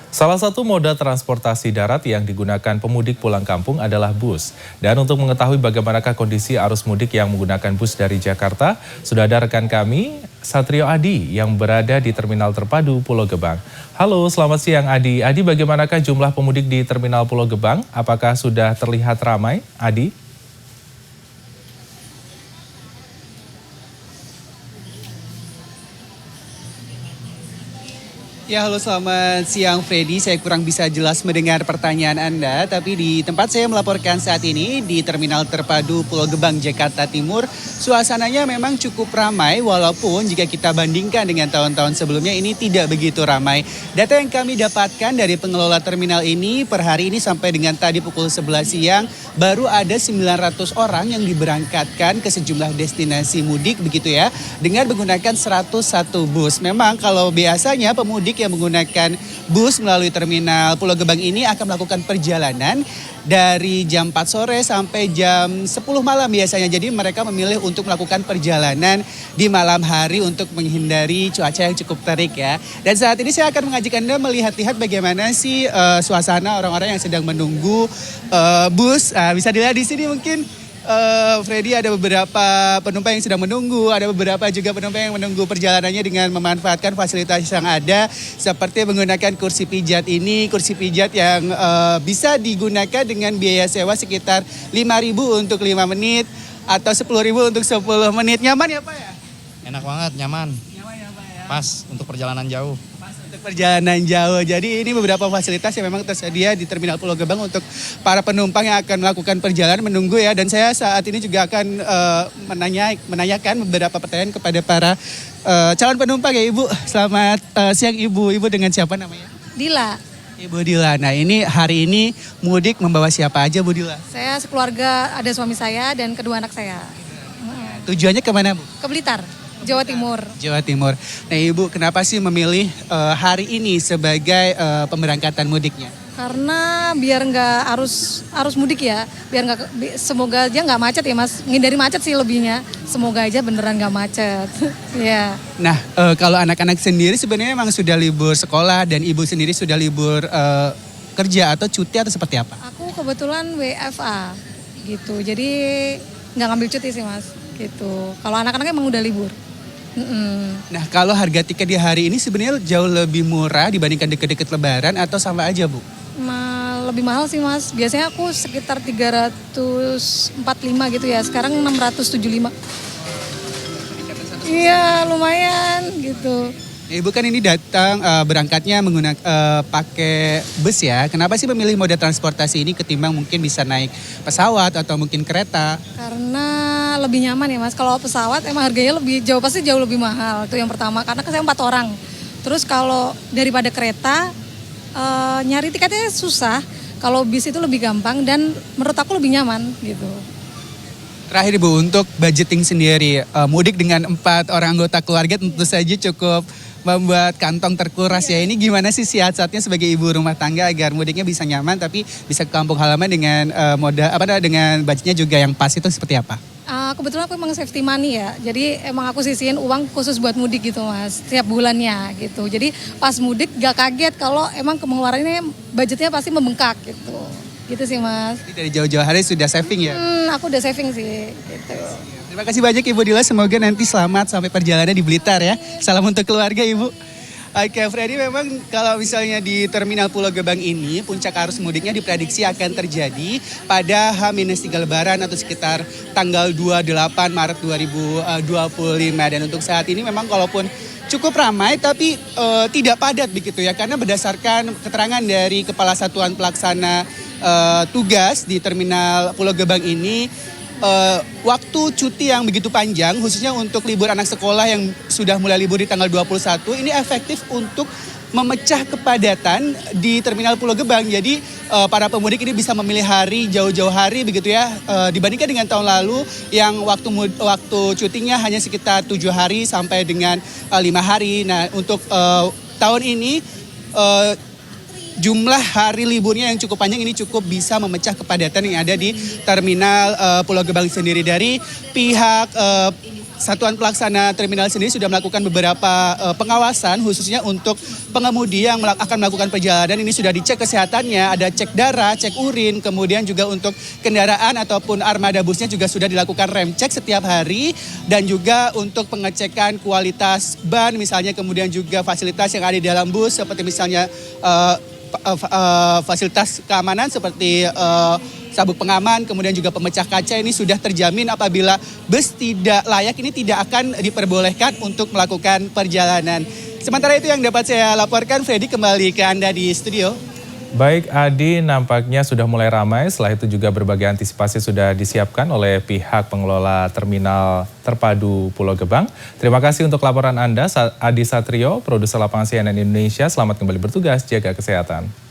Salah satu moda transportasi darat yang digunakan pemudik pulang kampung adalah bus. Dan untuk mengetahui bagaimanakah kondisi arus mudik yang menggunakan bus dari Jakarta, sudah ada rekan kami, Satrio Adi, yang berada di Terminal Terpadu Pulau Gebang. Halo, selamat siang Adi. Adi, bagaimanakah jumlah pemudik di Terminal Pulau Gebang? Apakah sudah terlihat ramai, Adi? Ya, halo selamat siang Freddy. Saya kurang bisa jelas mendengar pertanyaan Anda, tapi di tempat saya melaporkan saat ini di Terminal Terpadu Pulau Gebang, Jakarta Timur, suasananya memang cukup ramai walaupun jika kita bandingkan dengan tahun-tahun sebelumnya ini tidak begitu ramai. Data yang kami dapatkan dari pengelola terminal ini per hari ini sampai dengan tadi pukul 11 siang baru ada 900 orang yang diberangkatkan ke sejumlah destinasi mudik begitu ya, dengan menggunakan 101 bus. Memang kalau biasanya pemudik yang menggunakan bus melalui terminal Pulau Gebang ini akan melakukan perjalanan dari jam 4 sore sampai jam 10 malam biasanya. Jadi mereka memilih untuk melakukan perjalanan di malam hari untuk menghindari cuaca yang cukup terik ya. Dan saat ini saya akan mengajak Anda melihat-lihat bagaimana sih suasana orang-orang yang sedang menunggu bus. Bisa dilihat di sini mungkin. Freddy, ada beberapa penumpang yang sedang menunggu, ada beberapa juga penumpang yang menunggu perjalanannya dengan memanfaatkan fasilitas yang ada seperti menggunakan kursi pijat ini, kursi pijat yang bisa digunakan dengan biaya sewa sekitar 5.000 untuk 5 menit atau 10.000 untuk 10 menit. Nyaman ya Pak ya? Enak banget, nyaman. Nyaman ya Pak ya? Pas untuk perjalanan jauh. Untuk perjalanan jauh. Jadi ini beberapa fasilitas yang memang tersedia di Terminal Pulau Gebang untuk para penumpang yang akan melakukan perjalanan menunggu ya. Dan saya saat ini juga akan menanyakan beberapa pertanyaan kepada para calon penumpang ya Ibu. Selamat siang Ibu. Ibu dengan siapa namanya? Dila. Ibu Dila. Nah ini hari ini mudik membawa siapa aja Bu Dila? Saya sekeluarga, ada suami saya dan kedua anak saya. Tujuannya kemana Bu? Ke Blitar, Jawa Timur. Jawa Timur. Nah Ibu, kenapa sih memilih hari ini sebagai pemberangkatan mudiknya? Karena biar nggak arus mudik ya, biar nggak, semoga aja nggak macet ya Mas. Menghindari macet sih lebihnya. Semoga aja beneran nggak macet. Ya. Nah kalau anak-anak sendiri sebenarnya memang sudah libur sekolah dan Ibu sendiri sudah libur kerja atau cuti atau seperti apa? Aku kebetulan WFA gitu, jadi nggak ngambil cuti sih Mas. Gitu. Kalau anak-anaknya emang udah libur. Nah kalau harga tiket di hari ini sebenarnya jauh lebih murah dibandingkan deket-deket Lebaran atau sama aja Bu? Lebih mahal sih Mas. Biasanya aku sekitar 345 gitu ya. Sekarang 675. Iya lumayan gitu. Ibu kan ini datang berangkatnya menggunakan pakai bus ya. Kenapa sih memilih moda transportasi ini ketimbang mungkin bisa naik pesawat atau mungkin kereta? Karena lebih nyaman ya Mas. Kalau pesawat emang harganya lebih jauh, pasti jauh lebih mahal. Itu yang pertama. Karena saya 4 orang. Terus kalau daripada kereta nyari tiketnya susah. Kalau bis itu lebih gampang dan menurut aku lebih nyaman gitu. Terakhir Ibu, untuk budgeting sendiri, mudik dengan 4 orang anggota keluarga tentu saja cukup membuat kantong terkuras ya. Ini gimana sih siasatnya sebagai ibu rumah tangga agar mudiknya bisa nyaman tapi bisa ke kampung halaman dengan dengan budgetnya juga yang pas, itu seperti apa? Kebetulan aku emang safety money ya. Jadi emang aku sisihin uang khusus buat mudik gitu Mas. Setiap bulannya gitu. Jadi pas mudik gak kaget kalau emang pengeluarannya budgetnya pasti membengkak gitu. Gitu sih Mas. Jadi dari jauh-jauh hari sudah saving ya? Aku udah saving sih gitu. Terima kasih banyak Ibu Dila, semoga nanti selamat sampai perjalanan di Blitar ya. Salam untuk keluarga Ibu. Oke Freddy, memang kalau misalnya di Terminal Pulau Gebang ini puncak arus mudiknya diprediksi akan terjadi pada H-3 Lebaran atau sekitar tanggal 28 Maret 2025. Dan untuk saat ini memang kalaupun cukup ramai tapi tidak padat begitu ya, karena berdasarkan keterangan dari Kepala Satuan Pelaksana Tugas di Terminal Pulau Gebang ini, waktu cuti yang begitu panjang khususnya untuk libur anak sekolah yang sudah mulai libur di tanggal 21 ini efektif untuk memecah kepadatan di Terminal Pulau Gebang. Jadi para pemudik ini bisa memilih hari jauh-jauh hari begitu ya, dibandingkan dengan tahun lalu yang waktu cutinya hanya sekitar 7 hari sampai dengan 5 hari. Nah untuk tahun ini jumlah hari liburnya yang cukup panjang ini cukup bisa memecah kepadatan yang ada di Terminal Pulau Gebang sendiri. Dari pihak Satuan Pelaksana Terminal sendiri sudah melakukan beberapa pengawasan khususnya untuk pengemudi yang akan melakukan perjalanan. Ini sudah dicek kesehatannya, ada cek darah, cek urin, kemudian juga untuk kendaraan ataupun armada busnya juga sudah dilakukan rem cek setiap hari, dan juga untuk pengecekan kualitas ban misalnya, kemudian juga fasilitas yang ada di dalam bus seperti misalnya fasilitas keamanan seperti sabuk pengaman, kemudian juga pemecah kaca ini sudah terjamin. Apabila bus tidak layak ini tidak akan diperbolehkan untuk melakukan perjalanan. Sementara itu yang dapat saya laporkan, Freddy, kembali ke Anda di studio. Baik Adi, nampaknya sudah mulai ramai. Setelah itu juga berbagai antisipasi sudah disiapkan oleh pihak pengelola Terminal Terpadu Pulau Gebang. Terima kasih untuk laporan Anda, Adi Satrio, produser lapangan CNN Indonesia. Selamat kembali bertugas, jaga kesehatan.